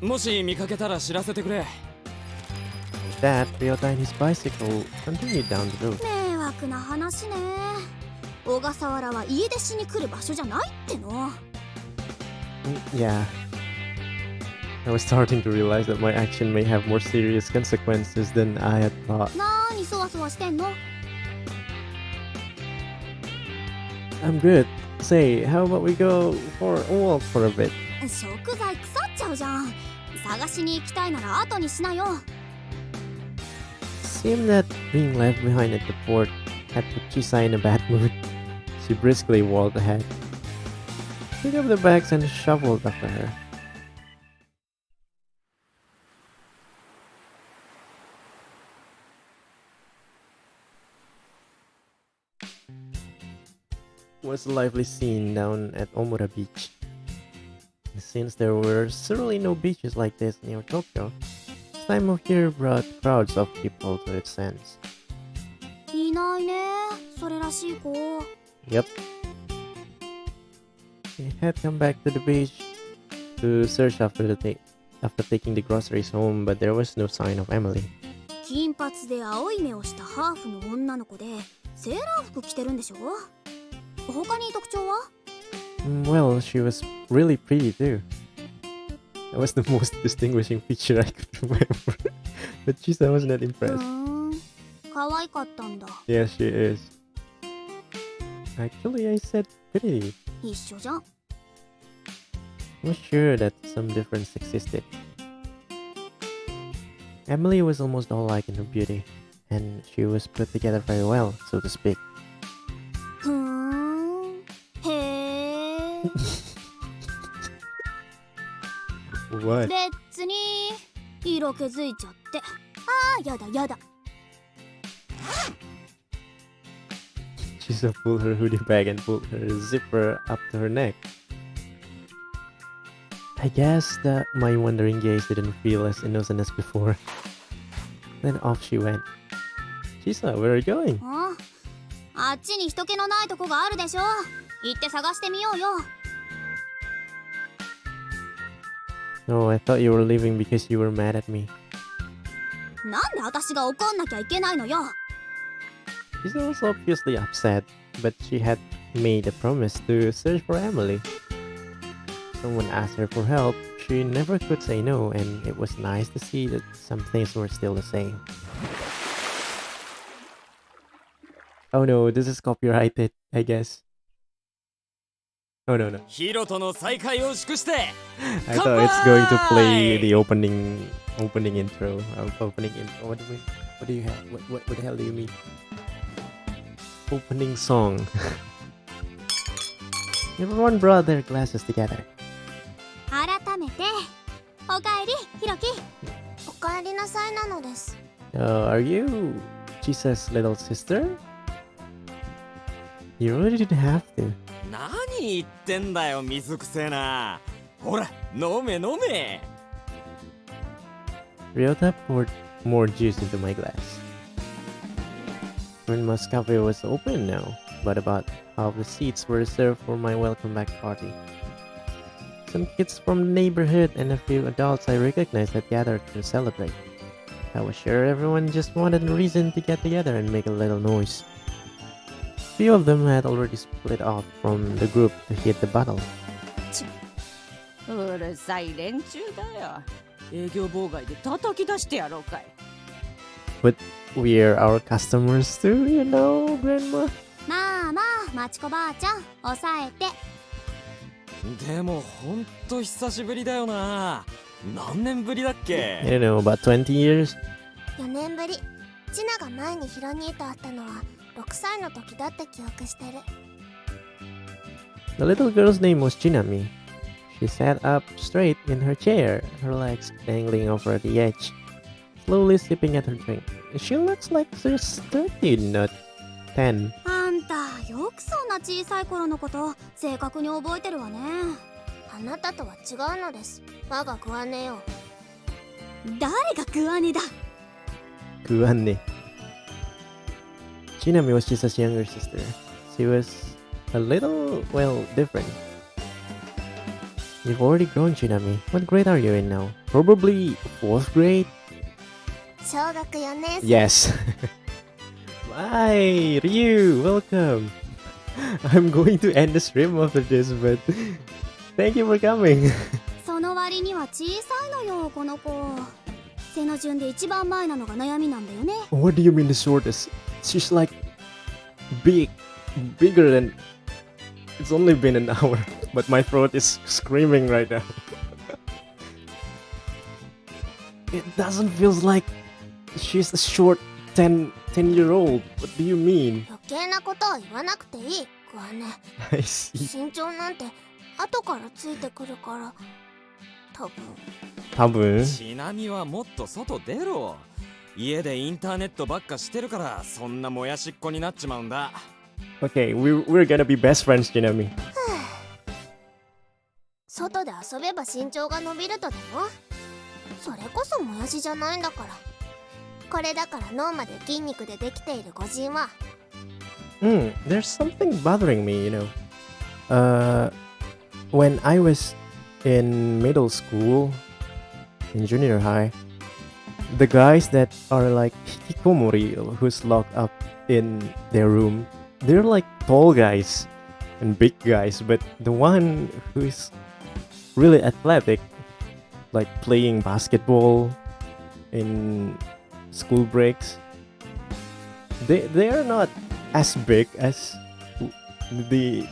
もし見かけたら知らせてくれ With that, Ryota and his bicycle continued down the road. 迷惑な話ね。小笠原は家出しに来る場所じゃないっての。Yeah. I was starting to realize that my action may have more serious consequences than I had thought. なーにそわそわしてんの？ I'm good. Say, how about we go for a walk for a bit? 食材腐っちゃうじゃん。探しに行きたいなら後にしなよ。Seemed that being left behind at the port had put Chisa in a bad mood. She briskly walked ahead, picked up the bags and shuffled after her. Was a lively scene down at Omura Beach. Since there were certainly no beaches like this near Tokyo, this time of year brought crowds of people to its sands. いないね。それらしい子。Yep. He had come back to the beach to search after taking the groceries home, but there was no sign of Emily. 金髪で青い目をしたハーフの女の子でセーラー服着てるんでしょ？他に特徴は？ Well, she was really pretty too. That was the most distinguishing feature I could remember. But Chisa was not impressed. 可愛かったんだ。 Yeah, she is. Actually, I said pretty. 一緒じゃん。I was sure that some difference existed. Emily was almost all alike in her beauty, and she was put together very well, so to speak. ふーん。へー。 What? 別に色気づいちゃって。ああ、やだやだ。 Chisa pulled her hoodie back and pulled her zipper up to her neck. I guess that my wandering gaze didn't feel as innocent as before. Then off she went. Chisa, where are you going? あっちに人気のないとこがあるでしょ。行って探してみようよ。 No, I thought you were leaving because you were mad at me. なんで私が怒んなきゃいけないのよ。 Chisa was obviously upset, but she had made a promise to search for Emily. Someone asked her for help, she never could say no, and it was nice to see that some things were still the same. Oh no, this is copyrighted, I guess. Oh no. ヒロとの再会を祝して I thought it's going to play the opening intro. Opening intro. What do you mean? What do you have? What the hell do you mean? Opening song. Everyone brought their glasses together. 改めておかえりひろき。おかえりなさいなのです。 Are you Chisa's little sister? You really didn't have to. 何言ってんだよ水くせえなほら飲め飲め Ryota poured more juice into my glass. Grandma's cafe was open now, but about half the seats were reserved for my welcome back party. Some kids from the neighborhood and a few adults I recognized had gathered to celebrate. I was sure everyone just wanted a reason to get together and make a little noise. Few of them had already split off from the group to hit the battle. うるさい連中だよ。営業妨害で叩き出してやろうかい。But we're our customers too, you know, Grandma. まあまあまちこばあちゃん抑えて。でもほんと久しぶりだよな。何年ぶりだっ I け？ don't know, about 20 years? 4年ぶり。チナが前にヒロ兄と会ったのは6歳の時だって記憶してる。 The little girl's name was Chinami. She sat up straight in her chair, her legs dangling over the edge, slowly sipping at her drink. She looks like she's 13, not 10. あんたよくそんな小さい頃のこと正確に覚えてるわね。あなたとは違うのです。我が子姉よ。誰がクアネだ。 Kuane. Chinami was just a younger sister. She was a little, well, different. You've already grown, Chinami. What grade are you in now? Probably 4th grade? 小学4年生。Yes. Hi, Ryu, welcome. I'm going to end the stream after this, but thank you for coming. その割には小さいのよこの子。背の順で一番前なのが悩みなんだよね。 What do you mean the shortest? She's like bigger than. It's only been an hour, but my throat is screaming right now. It doesn't feel like she's a short 10-year-old. What do you mean? 余計なことは言わなくていい。子姉。 I see. 身長なんて後からついてくるから多分。多分。ちなみはもっと外出ろ。家でインターネットばっかしてるからそんなもやしっこになっちまうんだ。Okay, we're gonna be best friends, Jinami. 外で遊べば身長が伸びるとでも。それこそもやしじゃないんだから。これだから脳まで筋肉でできている御人は。There's something bothering me, you know. When I was in middle school, in junior high, the guys that are like hikikomori, who's locked up in their room, they're like tall guys and big guys, but the one who's really athletic, like playing basketball in school breaks, they are not as big as the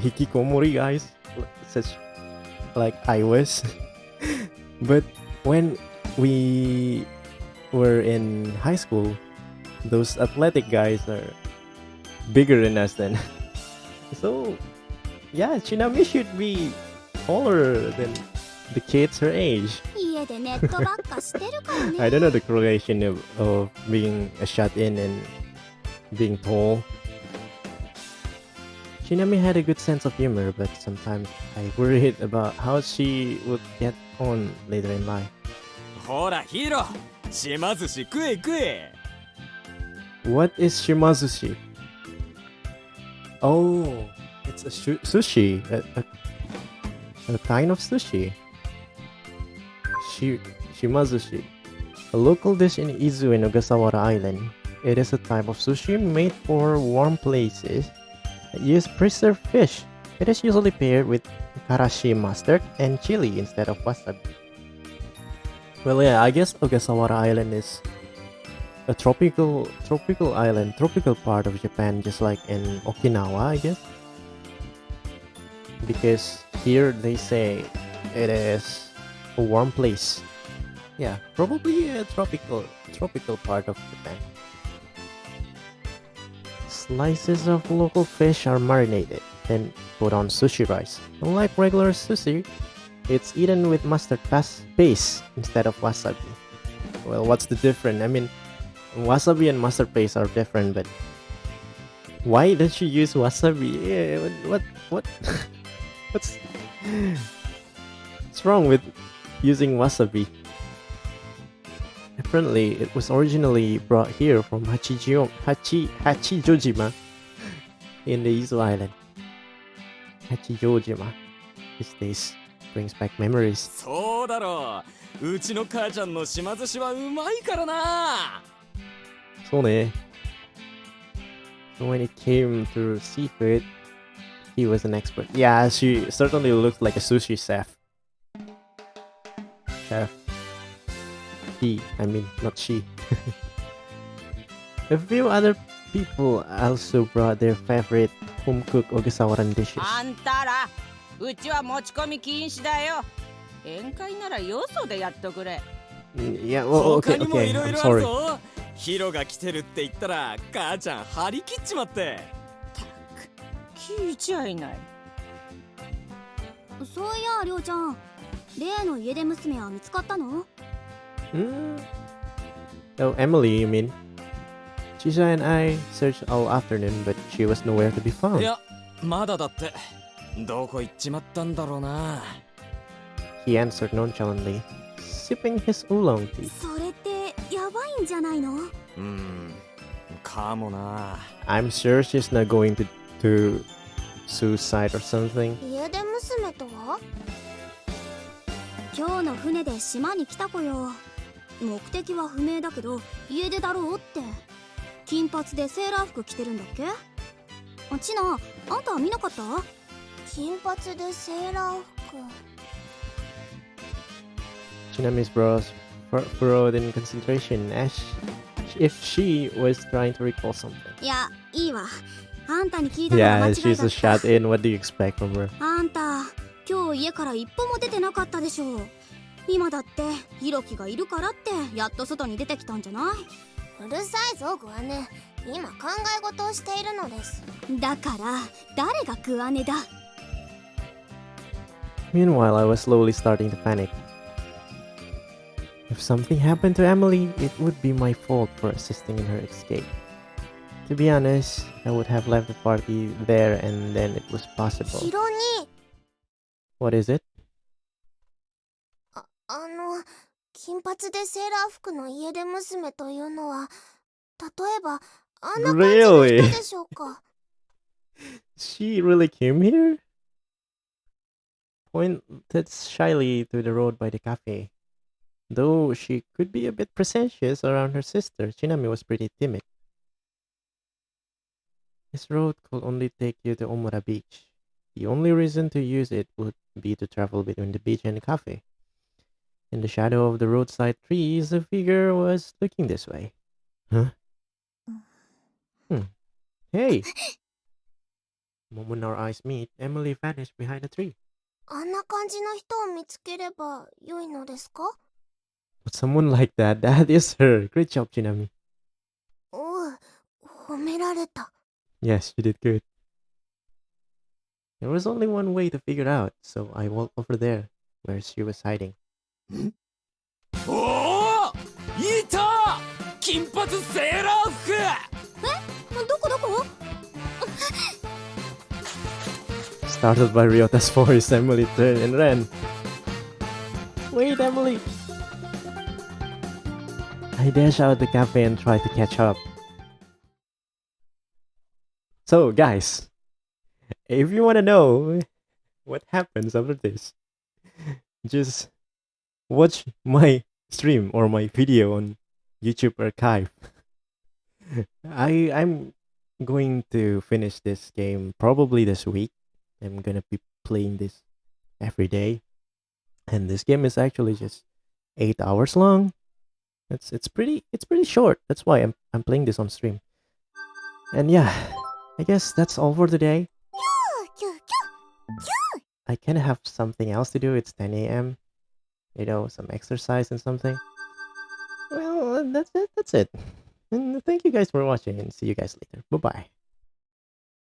hikikomori guys, such like I was. But when we were in high school, those athletic guys are bigger than us then. So yeah, Chinami should be taller than the kids her age. 家でネットばっかしてるからね。 I don't know the correlation of being a shut-in and being tall. Shinami had a good sense of humor, but sometimes I worried about how she would get on later in life. ほらヒーロー、島寿司食え食え。 What is shimazushi? Oh, it's a sushi, a kind of sushi. Shimazushi, a local dish in Izu in Ogasawara Island. It is a type of sushi made for warm places that use preserved fish. It is usually paired with karashi mustard and chili instead of wasabi. Well, yeah, I guess Ogasawara Island is a tropical island, tropical part of Japan, just like in Okinawa, I guess. Because here they say it is a warm place. Yeah, probably a tropical part of Japan. Slices of local fish are marinated, then put on sushi rice. Unlike regular sushi, it's eaten with mustard paste instead of wasabi. Well, what's the difference? I mean, wasabi and mustard paste are different, but why don't you use wasabi? Yeah, what? What's wrong with using wasabi? Apparently, it was originally brought here from Hachijojima in the Izu Island. Hachijojima. These days brings back memories. そうだろう。うちの母ちゃんの島寿司はうまいからな。そうね。So when it came to seafood, he was an expert. Yeah, she certainly looked like a sushi chef. Chef. I mean, not she. A few other people also brought their favorite home-cooked Ogasawaran dishes. あんたら、うちは持ち込み禁止だよ。宴会ならよそでやっとくれ。Yeah, well, 他 okay, にもい okay, ろい I'm ろある sorry. ぞ。ヒロが来てるって言ったら母ちゃん張り切っちまって。聞いちゃいない。そういやりょうちゃん、例の家出娘は見つかったの？ Oh, Emily, you mean? Chisha and I searched all afternoon, but she was nowhere to be い found. やまだだって。どこ行っちまったんだろうな。He answered nonchalantly, sipping his oolong tea. それってやばいんじゃないの？かもな。I'm sure she's not going to suicide or something. 家出娘とは？今日の船で島に来た子よ。目的は不明だけど家出だろうって。金髪でセーラー服着てるんだっけ？チナ、あんたは見なかった？金髪でセーラー服。Chinami's brows furrowed in concentration as if she was trying to recall something. いや、いいわ。あんたに聞いたのが間 Yeah, 違いだ she's っ a shut in. What do you expect from her? た。あんた、今日家から一歩も出てなかったでしょう。今だってヒロキがいるからってやっと外に出てきたんじゃない？うるさいぞグアネ。今考え事をしているのです。だから誰がグアネだ？ Meanwhile, I was slowly starting to panic. If something happened to Emily, it would be my fault for assisting in her escape. To be honest, I would have left the party there and then it was possible. ヒロに、 What is it? 金髪でセーラー服の家出娘というのは、例えばあんな感じの Really? 人でしょうか？ She really came here? Pointed shyly to the road by the cafe. Though she could be a bit presumptuous around her sister, Chinami was pretty timid. This road could only take you to Omura Beach. The only reason to use it would be to travel between the beach and the cafe. In the shadow of the roadside trees, a figure was looking this way. Huh? Hey! The moment our eyes meet, Emily vanished behind a tree. あんな感じの人を見つければ良いのですか？ But someone like that is her. Great job, Chinami. おう、褒められた。 Yes, you did good. There was only one way to figure out, so I walked over there, where she was hiding. おおいた金髪セーラー服。どこどこ？ Startled by Ryota's voice, Emily turned and ran. Wait, Emily! I dashed out the cafe and tried to catch up. So, guys, if you want to know what happens after this, just watch my stream or my video on YouTube archive. I'm going to finish this game probably this week. I'm gonna be playing this every day, and this game is actually just 8 hours long. It's pretty short. That's why I'm playing this on stream. And yeah, I guess that's all for today. I kind of have something else to do. It's 10 a.m. You know, some exercise and something. Well, that's it. And thank you guys for watching, and see you guys later. Bye bye.